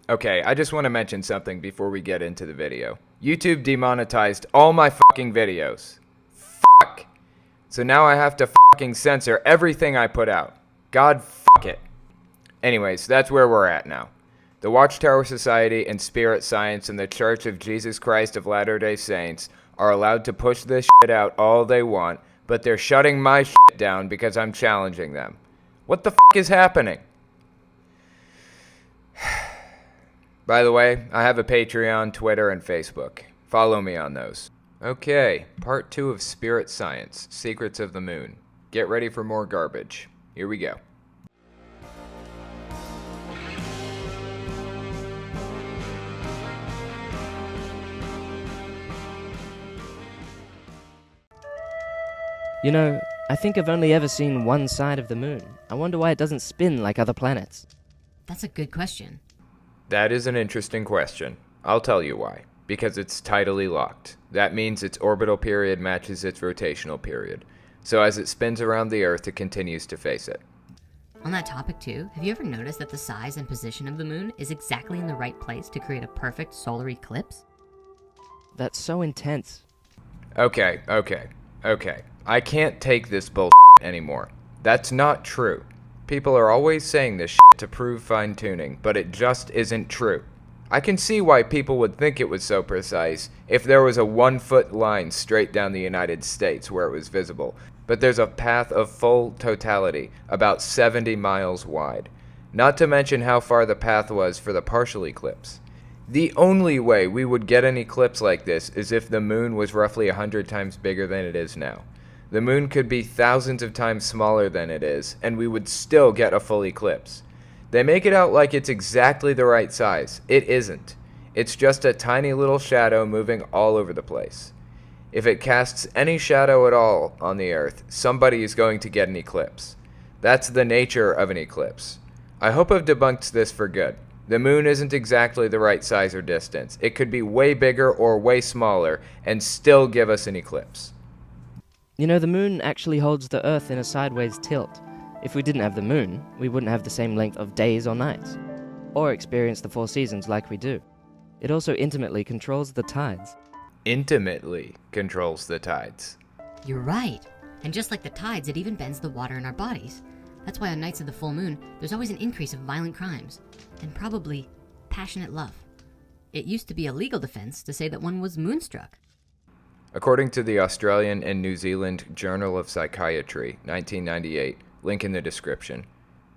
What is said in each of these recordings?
Okay, I just want to mention something before we get into the video. YouTube demonetized all my fucking videos. Fuck. So now I have to fucking censor everything I put out. God fuck it. Anyways, that's where we're at now. The Watchtower Society and Spirit Science and the Church of Jesus Christ of Latter-day Saints are allowed to push this shit out all they want, but they're shutting my shit down because I'm challenging them. What the fuck is happening? By the way, I have a Patreon, Twitter, and Facebook. Follow me on those. Okay, part 2 of Spirit Science, Secrets of the Moon. Get ready for more garbage. Here we go. You know, I think I've only ever seen one side of the moon. I wonder why it doesn't spin like other planets. That's a good question. That is an interesting question. I'll tell you why. Because it's tidally locked. That means its orbital period matches its rotational period. So as it spins around the Earth, it continues to face it. On that topic too, have you ever noticed that the size and position of the moon is exactly in the right place to create a perfect solar eclipse? That's so intense. Okay. I can't take this bullshit anymore. That's not true. People are always saying this shit to prove fine-tuning, but it just isn't true. I can see why people would think it was so precise if there was a 1-foot line straight down the United States where it was visible, but there's a path of full totality, about 70 miles wide. Not to mention how far the path was for the partial eclipse. The only way we would get an eclipse like this is if the moon was roughly 100 times bigger than it is now. The moon could be thousands of times smaller than it is, and we would still get a full eclipse. They make it out like it's exactly the right size. It isn't. It's just a tiny little shadow moving all over the place. If it casts any shadow at all on the Earth, somebody is going to get an eclipse. That's the nature of an eclipse. I hope I've debunked this for good. The moon isn't exactly the right size or distance. It could be way bigger or way smaller and still give us an eclipse. You know, the moon actually holds the Earth in a sideways tilt. If we didn't have the moon, we wouldn't have the same length of days or nights, or experience the 4 seasons like we do. It also intimately controls the tides. Intimately controls the tides. You're right. And just like the tides, it even bends the water in our bodies. That's why on nights of the full moon, there's always an increase of violent crimes, and probably passionate love. It used to be a legal defense to say that one was moonstruck. According to the Australian and New Zealand Journal of Psychiatry, 1998, link in the description,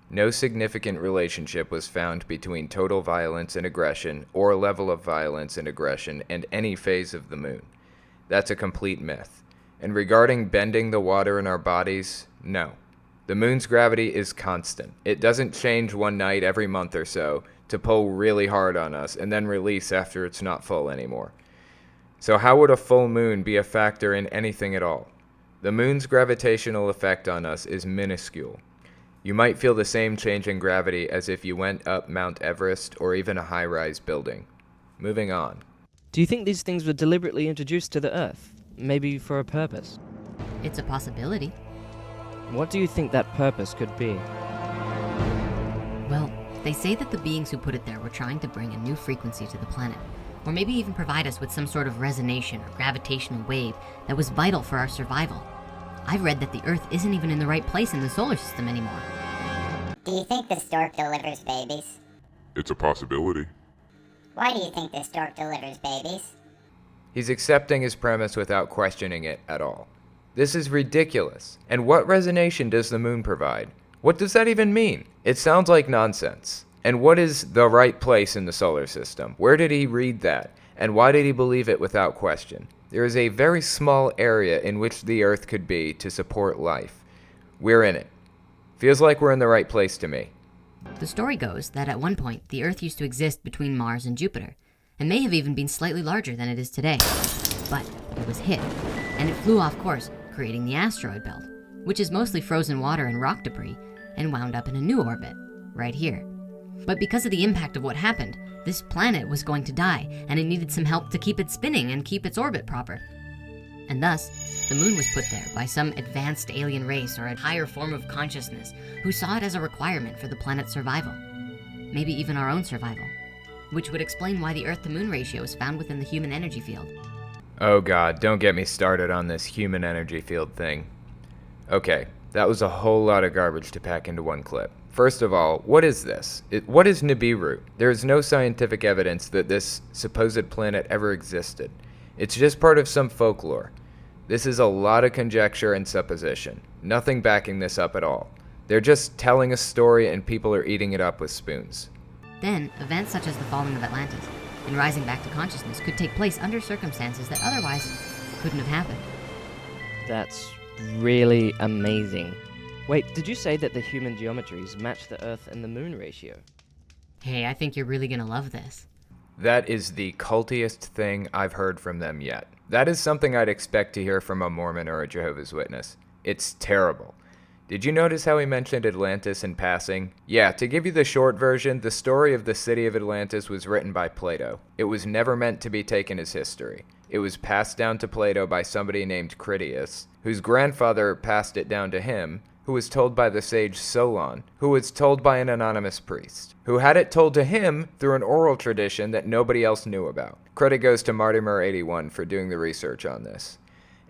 no significant relationship was found between total violence and aggression or level of violence and aggression and any phase of the moon. That's a complete myth. And regarding bending the water in our bodies, no. The moon's gravity is constant. It doesn't change one night every month or so to pull really hard on us and then release after it's not full anymore. So how would a full moon be a factor in anything at all? The moon's gravitational effect on us is minuscule. You might feel the same change in gravity as if you went up Mount Everest or even a high-rise building. Moving on. Do you think these things were deliberately introduced to the Earth? Maybe for a purpose? It's a possibility. What do you think that purpose could be? Well, they say that the beings who put it there were trying to bring a new frequency to the planet, or maybe even provide us with some sort of resonation or gravitational wave that was vital for our survival. I've read that the Earth isn't even in the right place in the solar system anymore. Do you think the stork delivers babies? It's a possibility. Why do you think the stork delivers babies? He's accepting his premise without questioning it at all. This is ridiculous. And what resonation does the moon provide? What does that even mean? It sounds like nonsense. And what is the right place in the solar system? Where did he read that? And why did he believe it without question? There is a very small area in which the Earth could be to support life. We're in it. Feels like we're in the right place to me. The story goes that at one point, the Earth used to exist between Mars and Jupiter, and may have even been slightly larger than it is today. But it was hit, and it flew off course, creating the asteroid belt, which is mostly frozen water and rock debris, and wound up in a new orbit, right here. But because of the impact of what happened, this planet was going to die, and it needed some help to keep it spinning and keep its orbit proper. And thus, the moon was put there by some advanced alien race or a higher form of consciousness who saw it as a requirement for the planet's survival. Maybe even our own survival. which would explain why the Earth-to-Moon ratio is found within the human energy field. Oh god, don't get me started on this human energy field thing. Okay, that was a whole lot of garbage to pack into one clip. First of all, what is this? What is Nibiru? There is no scientific evidence that this supposed planet ever existed. It's just part of some folklore. This is a lot of conjecture and supposition. Nothing backing this up at all. They're just telling a story and people are eating it up with spoons. Then, events such as the falling of Atlantis and rising back to consciousness could take place under circumstances that otherwise couldn't have happened. That's really amazing. Wait, did you say that the human geometries match the Earth and the Moon ratio? Hey, I think you're really gonna love this. That is the cultiest thing I've heard from them yet. That is something I'd expect to hear from a Mormon or a Jehovah's Witness. It's terrible. Did you notice how he mentioned Atlantis in passing? Yeah, to give you the short version, the story of the city of Atlantis was written by Plato. It was never meant to be taken as history. It was passed down to Plato by somebody named Critias, whose grandfather passed it down to him, who was told by the sage Solon, who was told by an anonymous priest, who had it told to him through an oral tradition that nobody else knew about. Credit goes to Martimer81 for doing the research on this.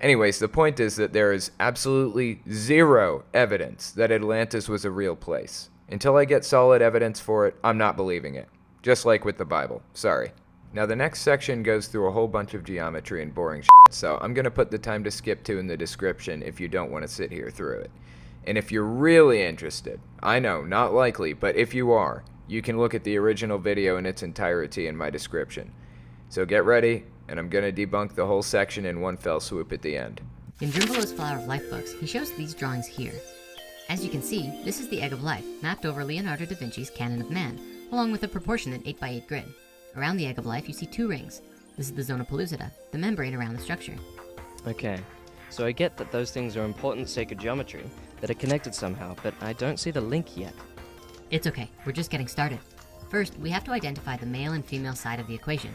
Anyways, the point is that there is absolutely zero evidence that Atlantis was a real place. Until I get solid evidence for it, I'm not believing it. Just like with the Bible. Sorry. Now the next section goes through a whole bunch of geometry and boring shit, so I'm gonna put the time to skip to in the description if you don't want to sit here through it. And if you're really interested, I know, not likely, but if you are, you can look at the original video in its entirety in my description. So get ready, and I'm gonna debunk the whole section in one fell swoop at the end. In Drimbolo's Flower of Life books, he shows these drawings here. As you can see, this is the Egg of Life, mapped over Leonardo da Vinci's Canon of Man, along with a proportionate 8x8 grid. Around the Egg of Life, you see two rings. This is the zona pellucida, the membrane around the structure. Okay, so I get that those things are important sacred geometry, that are connected somehow, but I don't see the link yet. It's okay, we're just getting started. First, we have to identify the male and female side of the equation.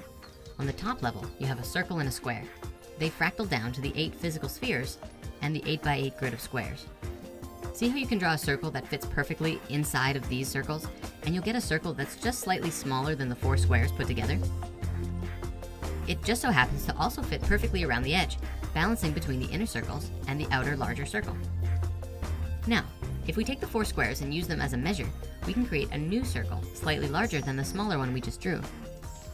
On the top level, you have a circle and a square. They fractal down to the 8 physical spheres and the 8x8 grid of squares. See how you can draw a circle that fits perfectly inside of these circles, and you'll get a circle that's just slightly smaller than the 4 squares put together? It just so happens to also fit perfectly around the edge, balancing between the inner circles and the outer larger circle. Now, if we take the 4 squares and use them as a measure, we can create a new circle, slightly larger than the smaller one we just drew.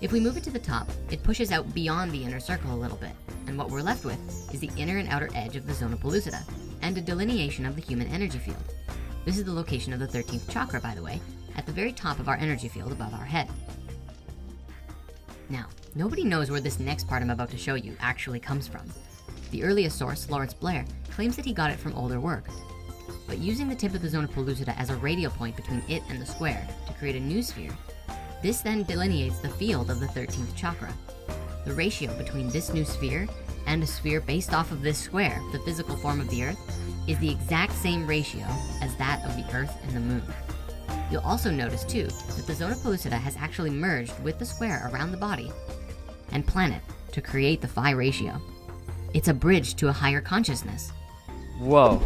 If we move it to the top, it pushes out beyond the inner circle a little bit, and what we're left with is the inner and outer edge of the zona pellucida, and a delineation of the human energy field. This is the location of the 13th chakra, by the way, at the very top of our energy field above our head. Now, nobody knows where this next part I'm about to show you actually comes from. The earliest source, Lawrence Blair, claims that he got it from older work. But using the tip of the zona pellucida as a radial point between it and the square to create a new sphere, this then delineates the field of the 13th chakra. The ratio between this new sphere and a sphere based off of this square, the physical form of the Earth, is the exact same ratio as that of the Earth and the Moon. You'll also notice too that the zona pellucida has actually merged with the square around the body and planet to create the phi ratio. It's a bridge to a higher consciousness. Whoa.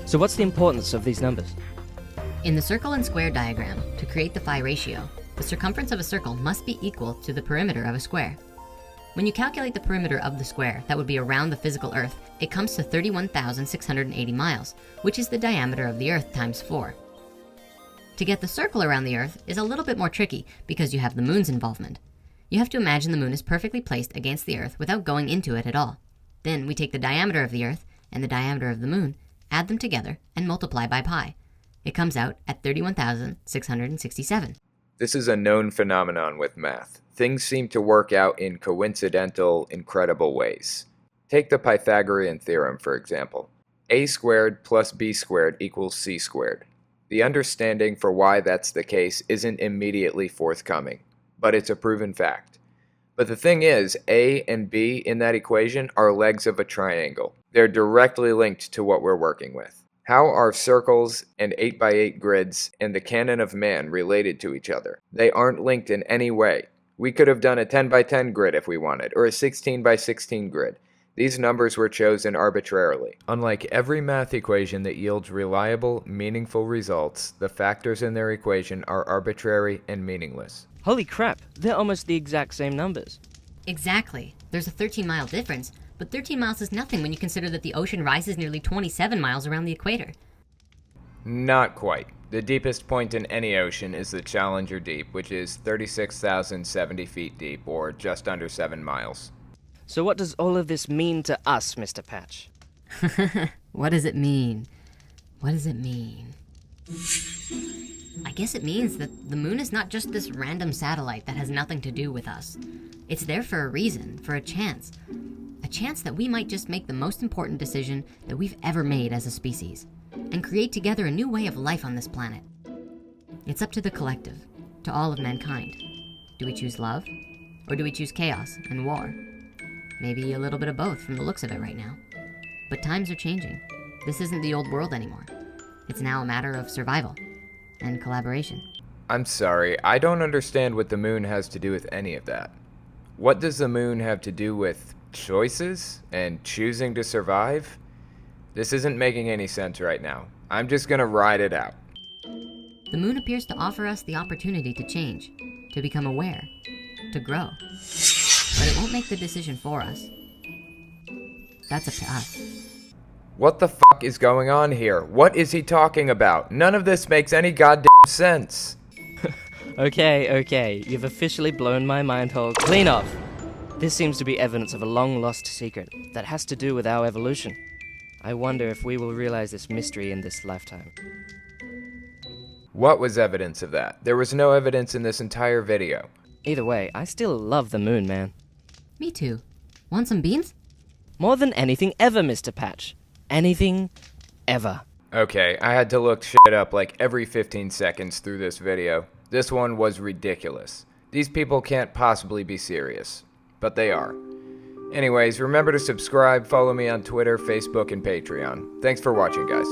So what's the importance of these numbers? In the circle and square diagram, to create the phi ratio, the circumference of a circle must be equal to the perimeter of a square. When you calculate the perimeter of the square that would be around the physical Earth, it comes to 31,680 miles, which is the diameter of the Earth times 4. To get the circle around the Earth is a little bit more tricky because you have the Moon's involvement. You have to imagine the Moon is perfectly placed against the Earth without going into it at all. Then we take the diameter of the Earth and the diameter of the Moon, add them together, and multiply by pi. It comes out at 31,667. This is a known phenomenon with math. Things seem to work out in coincidental, incredible ways. Take the Pythagorean theorem, for example. A squared plus b squared equals c squared. The understanding for why that's the case isn't immediately forthcoming, but it's a proven fact. But the thing is, a and b in that equation are legs of a triangle. They're directly linked to what we're working with. How are circles and 8x8 grids and the canon of man related to each other? They aren't linked in any way. We could have done a 10x10 grid if we wanted, or a 16x16 grid. These numbers were chosen arbitrarily. Unlike every math equation that yields reliable, meaningful results, the factors in their equation are arbitrary and meaningless. Holy crap, they're almost the exact same numbers. Exactly. There's a 13-mile difference, but 13 miles is nothing when you consider that the ocean rises nearly 27 miles around the equator. Not quite. The deepest point in any ocean is the Challenger Deep, which is 36,070 feet deep, or just under 7 miles. So what does all of this mean to us, Mr. Patch? What does it mean? What does it mean? I guess it means that the moon is not just this random satellite that has nothing to do with us. It's there for a reason, for a chance. A chance that we might just make the most important decision that we've ever made as a species, and create together a new way of life on this planet. It's up to the collective, to all of mankind. Do we choose love? Or do we choose chaos and war? Maybe a little bit of both from the looks of it right now. But times are changing. This isn't the old world anymore. It's now a matter of survival and collaboration. I'm sorry, I don't understand what the moon has to do with any of that. What does the moon have to do with choices and choosing to survive? This isn't making any sense right now. I'm just gonna ride it out. The moon appears to offer us the opportunity to change, to become aware, to grow. But it won't make the decision for us. That's up to us. What the fuck is going on here? What is he talking about? None of this makes any goddamn sense. Okay, you've officially blown my mind hole clean off. This seems to be evidence of a long-lost secret that has to do with our evolution. I wonder if we will realize this mystery in this lifetime. What was evidence of that? There was no evidence in this entire video. Either way, I still love the moon, man. Me too. Want some beans? More than anything ever, Mr. Patch. Anything ever. Okay, I had to look shit up like every 15 seconds through this video. This one was ridiculous. These people can't possibly be serious. But they are. Anyways, remember to subscribe, follow me on Twitter, Facebook, and Patreon. Thanks for watching, guys.